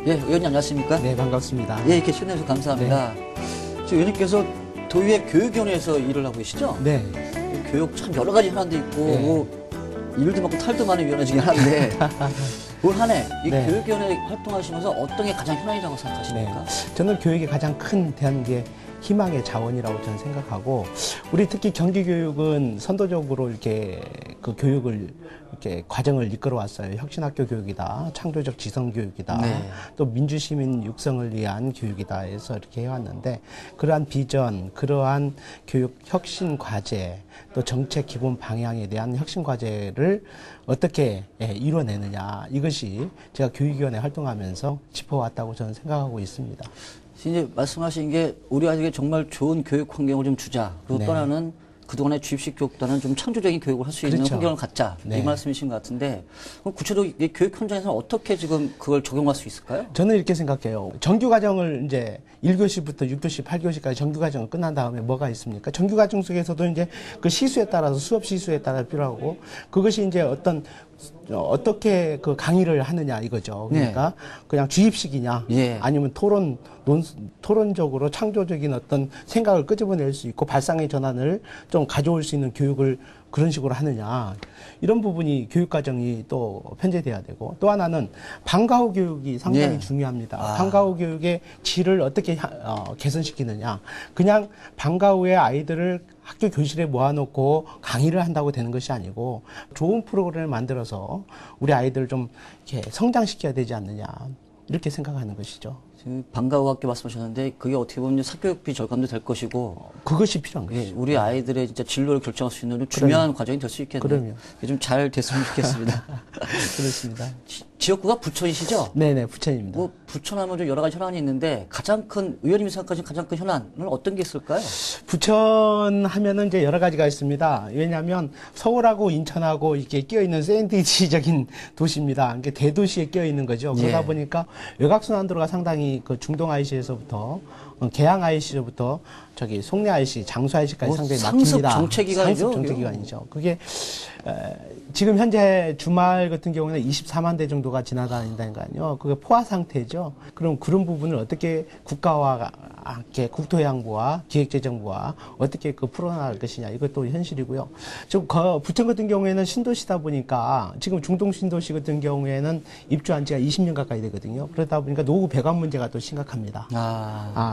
예, 의원님 안녕하십니까? 네, 반갑습니다. 예, 이렇게 출연해주셔서 감사합니다. 지금 의원님께서 도의회 교육위원회에서 일을 하고 계시죠? 네. 교육 참 여러 가지 현안도 있고, 네. 뭐, 일도 많고 탈도 많은 위원회 중에 하나인데, 올 한 해 이 네. 교육위원회 활동하시면서 어떤 게 가장 현안이라고 생각하십니까? 저는 교육이 가장 큰 대한민국의 희망의 자원이라고 저는 생각하고, 우리 특히 경기교육은 선도적으로 이렇게 그 교육을 이렇게 과정을 이끌어 왔어요. 혁신학교 교육이다, 창조적 지성교육이다, 네. 또 민주시민 육성을 위한 교육이다 해서 이렇게 해왔는데, 그러한 비전, 그러한 교육 혁신 과제, 또 정책 기본 방향에 대한 혁신 과제를 어떻게 이뤄내느냐, 이것이 제가 교육위원회 활동하면서 짚어왔다고 저는 생각하고 있습니다. 이제 말씀하신 게 우리 아이에게 정말 좋은 교육 환경을 좀 주자. 그리고 네. 또 하나는 그동안의 주입식 교육보다는 좀 창조적인 교육을 할 수 있는 그렇죠. 환경을 갖자. 네. 이 말씀이신 것 같은데, 그럼 구체적으로 이 교육 현장에서는 어떻게 지금 그걸 적용할 수 있을까요? 저는 이렇게 생각해요. 정규과정을 이제 1교시부터 6교시, 8교시까지 정규과정을 끝난 다음에 뭐가 있습니까? 정규과정 속에서도 이제 그 시수에 따라서 수업 시수에 따라 필요하고, 그것이 이제 어떻게 그 강의를 하느냐 이거죠. 그러니까 그냥 주입식이냐, 예. 아니면 토론적으로 창조적인 어떤 생각을 끄집어낼 수 있고 발상의 전환을 좀 가져올 수 있는 교육을 그런 식으로 하느냐, 이런 부분이 교육과정이 또 편제돼야 되고, 또 하나는 방과 후 교육이 상당히 예. 중요합니다. 아. 방과 후 교육의 질을 어떻게 개선시키느냐, 그냥 방과 후에 아이들을 학교 교실에 모아놓고 강의를 한다고 되는 것이 아니고 좋은 프로그램을 만들어서 우리 아이들을 좀 이렇게 성장시켜야 되지 않느냐, 이렇게 생각하는 것이죠. 지금 방과 후 학교 말씀하셨는데 그게 어떻게 보면 사교육비 절감도 될 것이고 그것이 필요한 예, 것이죠. 우리 아이들의 진짜 진로를 결정할 수 있는 좀 중요한 과정이 될 수 있겠네요. 그럼요. 좀 잘 됐으면 좋겠습니다. 그렇습니다. 지역구가 부천이시죠? 네네, 부천입니다. 뭐 부천하면 좀 여러 가지 현안이 있는데 가장 큰 의원님이 생각하시는 가장 큰 현안은 어떤 게 있을까요? 부천 하면은 이제 여러 가지가 있습니다. 왜냐하면 서울하고 인천하고 이렇게 끼어 있는 샌드위치적인 도시입니다. 이게 대도시에 끼어 있는 거죠. 그러다 예. 보니까 외곽순환도로가 상당히 그 중동 IC에서부터 계양 IC로부터 저기 송내 IC, 장수 IC까지 뭐 상당히 상습 막힙니다. 정체기간이죠, 상습 정체기간이죠. 그게 지금 현재 주말 같은 경우는 24만 대 정도가 지나다닌다는 거 아니에요. 그게 포화 상태죠. 그럼 그런 부분을 어떻게 국가와 함께 국토해양부와 기획재정부와 어떻게 그 풀어나갈 것이냐, 이것도 현실이고요. 지금 부천 같은 경우에는 신도시다 보니까 지금 중동 신도시 같은 경우에는 입주한 지가 20년 가까이 되거든요. 그러다 보니까 노후 배관 문제가 또 심각합니다.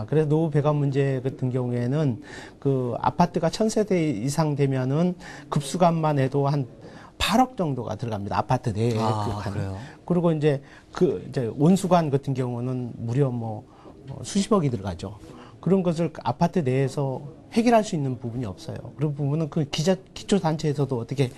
그래서 노후 배관 문제 같은 경우에는 그 아파트가 1000세대 이상 되면은 급수관만 해도 한 8억 정도가 들어갑니다. 아파트 내에. 그래요? 그리고 이제 이제 온수관 같은 경우는 무려 수십억이 들어가죠. 그런 것을 아파트 내에서 해결할 수 있는 부분이 없어요. 그런 부분은 그 기초단체에서도 어떻게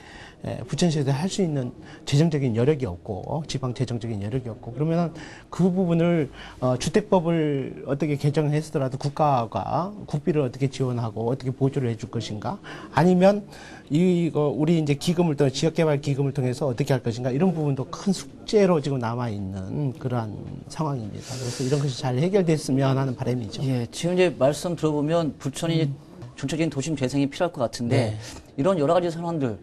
부천시에서 할 수 있는 재정적인 여력이 없고, 지방 재정적인 여력이 없고, 그러면은 그 부분을 주택법을 어떻게 개정했더라도 국가가 국비를 어떻게 지원하고 어떻게 보조를 해줄 것인가, 아니면 우리 이제 기금을 또 지역개발 기금을 통해서 어떻게 할 것인가, 이런 부분도 큰 숙제로 지금 남아 있는 그러한 상황입니다. 그래서 이런 것이 잘 해결됐으면 하는 바람이죠. 예, 지금 이제 말씀 들어보면 부천이 전체적인 도심 재생이 필요할 것 같은데 네. 이런 여러 가지 상황들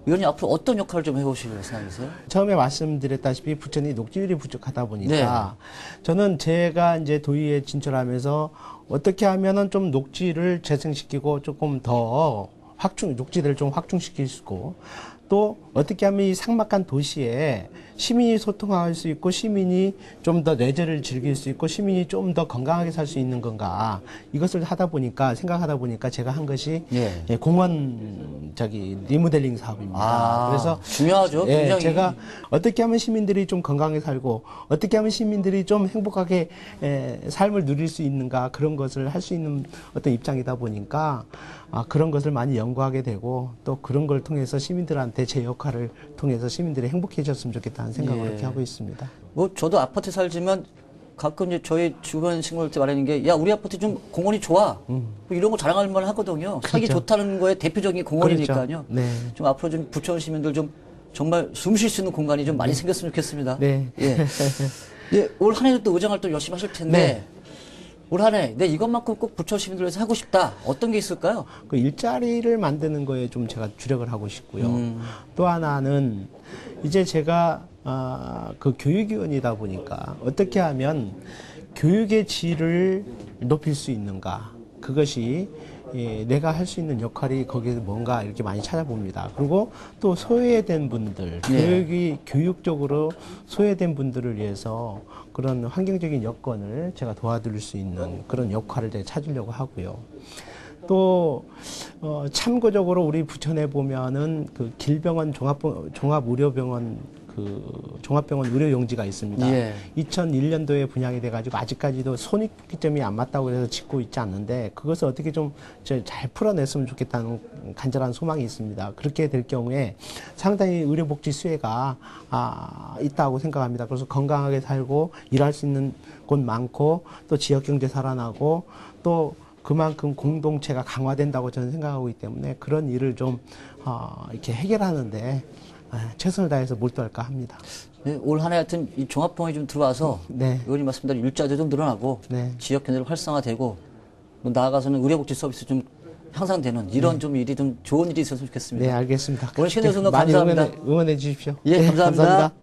의원님 앞으로 어떤 역할을 좀 해보실 생각이세요? 처음에 말씀드렸다시피 부천이 녹지율이 부족하다 보니까 저는 제가 이제 도의에 진출하면서 어떻게 하면은 좀 녹지를 재생시키고 조금 더 녹지를 좀 확충시킬 수 있고, 또 어떻게 하면 이 삭막한 도시에 시민이 소통할 수 있고, 시민이 좀 더 레저를 즐길 수 있고, 시민이 좀 더 건강하게 살 수 있는 건가, 이것을 생각하다 보니까 제가 한 것이 공원 리모델링 사업입니다. 그래서 중요하죠. 굉장히. 제가 어떻게 하면 시민들이 좀 건강하게 살고 어떻게 하면 시민들이 좀 행복하게 삶을 누릴 수 있는가, 그런 것을 할 수 있는 어떤 입장이다 보니까 그런 것을 많이 연구하게 되고, 또 그런 걸 통해서 시민들한테 제 역할을 통해서 시민들이 행복해졌으면 좋겠다는 생각을 그렇게 하고 있습니다. 뭐 저도 아파트 살지만 가끔 이제 저희 주변 친구들 때 말하는 게, 야, 우리 아파트 좀 공원이 좋아. 뭐 이런 거 자랑할 만 하거든요. 살기 그렇죠. 좋다는 거에 대표적인 공원이니까요. 그렇죠. 네. 좀 앞으로 좀 부천 시민들 좀 정말 숨 쉴 수 있는 공간이 좀 많이 생겼으면 좋겠습니다. 네. 예. 예, 올 한 해도 또 의정 활동 열심히 하실 텐데, 네. 올 한 해, 이것만큼 꼭 부천 시민들 위해서 하고 싶다. 어떤 게 있을까요? 그 일자리를 만드는 거에 좀 제가 주력을 하고 싶고요. 또 하나는 이제 제가 그 교육위원이다 보니까 어떻게 하면 교육의 질을 높일 수 있는가, 그것이 내가 할 수 있는 역할이 거기에 뭔가 이렇게 많이 찾아봅니다. 그리고 또 소외된 분들, 교육적으로 소외된 분들을 위해서 그런 환경적인 여건을 제가 도와드릴 수 있는 그런 역할을 제가 찾으려고 하고요. 또 참고적으로 우리 부천에 보면은 그 길병원 종합의료병원 종합병원 의료용지가 있습니다. 2001년도에 분양이 돼가지고 아직까지도 손익점이 안 맞다고 해서 짓고 있지 않는데, 그것을 어떻게 좀 잘 풀어냈으면 좋겠다는 간절한 소망이 있습니다. 그렇게 될 경우에 상당히 의료복지 수혜가 있다고 생각합니다. 그래서 건강하게 살고 일할 수 있는 곳 많고, 또 지역경제 살아나고, 또 그만큼 공동체가 강화된다고 저는 생각하고 있기 때문에 그런 일을 좀 이렇게 해결하는데 최선을 다해서 몰두할까 합니다. 네, 올 한 해 하여튼 이 종합병원이 좀 들어와서 의원님 말씀대로 일자리도 좀 늘어나고 지역 경제를 활성화되고 뭐 나아가서는 의료복지 서비스 좀 향상되는 이런 좀 일이 좀 좋은 일이 있었으면 좋겠습니다. 네, 알겠습니다. 오늘 시간 내주셔서 많이 감사합니다. 응원해 주십시오. 예, 감사합니다.